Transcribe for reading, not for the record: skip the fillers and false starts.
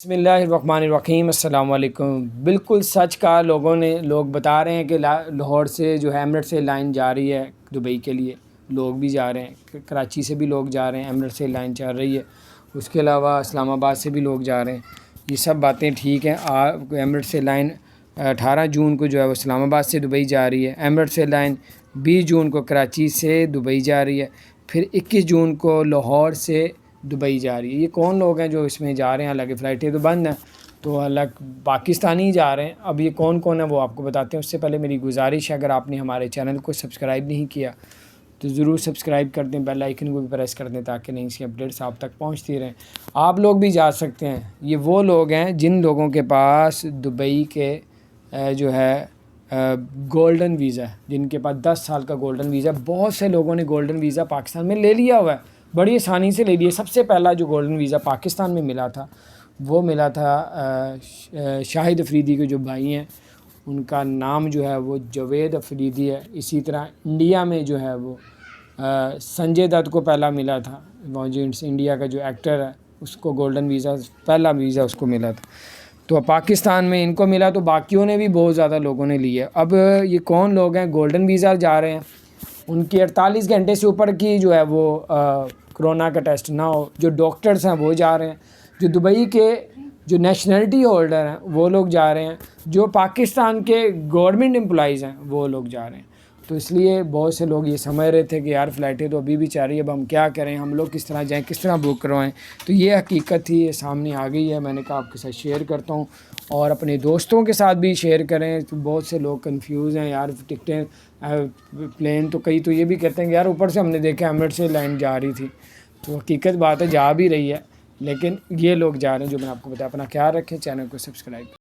بسم اللہ الرحمن الرحیم، السلام علیکم۔ بالکل سچ کہا لوگ بتا رہے ہیں کہ لاہور سے جو ہے ایمریٹس ایئر لائن جا رہی ہے دبئی کے لیے، لوگ بھی جا رہے ہیں، کراچی سے بھی لوگ جا رہے ہیں، ایمریٹس ایئر لائن چل رہی ہے، اس کے علاوہ اسلام آباد سے بھی لوگ جا رہے ہیں۔ یہ سب باتیں ٹھیک ہیں۔ ایمریٹس ایئر لائن 18 جون کو جو ہے وہ اسلام آباد سے دبئی جا رہی ہے، ایمریٹس ایئر لائن 20 جون کو کراچی سے دبئی جا رہی ہے، پھر 21 جون کو لاہور سے دبئی جا رہی ہے۔ یہ کون لوگ ہیں جو اس میں جا رہے ہیں؟ حالانکہ فلائٹیں تو بند ہیں، تو الگ پاکستانی جا رہے ہیں۔ اب یہ کون کون ہے وہ آپ کو بتاتے ہیں۔ اس سے پہلے میری گزارش ہے، اگر آپ نے ہمارے چینل کو سبسکرائب نہیں کیا تو ضرور سبسکرائب کر دیں، بیل آئیکن کو بھی پریس کر دیں تاکہ نئی سی اپڈیٹس آپ تک پہنچتی رہیں۔ آپ لوگ بھی جا سکتے ہیں۔ یہ وہ لوگ ہیں جن لوگوں کے پاس دبئی کے جو ہے گولڈن ویزا ہے، جن کے پاس 10 سال کا گولڈن ویزا۔ بہت سے لوگوں نے گولڈن ویزا پاکستان میں لے لیا ہوا ہے، بڑی آسانی سے لے لیا۔ سب سے پہلا جو گولڈن ویزا پاکستان میں ملا تھا وہ ملا تھا شاہد افریدی کے جو بھائی ہیں، ان کا نام جو ہے وہ جاوید افریدی ہے۔ اسی طرح انڈیا میں جو ہے وہ سنجے دت کو پہلا ملا تھا، وہ جو انڈیا کا جو ایکٹر ہے اس کو گولڈن ویزا، پہلا ویزا اس کو ملا تھا۔ تو پاکستان میں ان کو ملا تو باقیوں نے بھی بہت زیادہ لوگوں نے لیا۔ اب یہ کون لوگ ہیں گولڈن ویزا جا رہے ہیں؟ ان کی 48 گھنٹے سے اوپر کی جو ہے وہ کرونا کا ٹیسٹ نہ ہو، جو ڈاکٹرز ہیں وہ جا رہے ہیں، جو دبئی کے جو نیشنلٹی ہولڈر ہیں وہ لوگ جا رہے ہیں، جو پاکستان کے گورنمنٹ امپلائیز ہیں وہ لوگ جا رہے ہیں۔ تو اس لیے بہت سے لوگ یہ سمجھ رہے تھے کہ یار فلائٹیں تو ابھی بھی چل رہی ہے، اب ہم کیا کریں، ہم لوگ کس طرح جائیں، کس طرح بک کروائیں۔ تو یہ حقیقت تھی، یہ سامنے آ گئی ہے، میں نے کہا آپ کے ساتھ شیئر کرتا ہوں، اور اپنے دوستوں کے ساتھ بھی شیئر کریں۔ تو بہت سے لوگ کنفیوز ہیں یار، ٹکٹیں پلین تو کئی تو یہ بھی کہتے ہیں کہ یار اوپر سے ہم نے دیکھا ایمریٹس ایئر لائن جا رہی تھی، تو حقیقت بات ہے جا بھی رہی ہے، لیکن یہ لوگ جا رہے ہیں جو میں نے آپ کو بتایا۔ اپنا خیال رکھیں، چینل کو سبسکرائب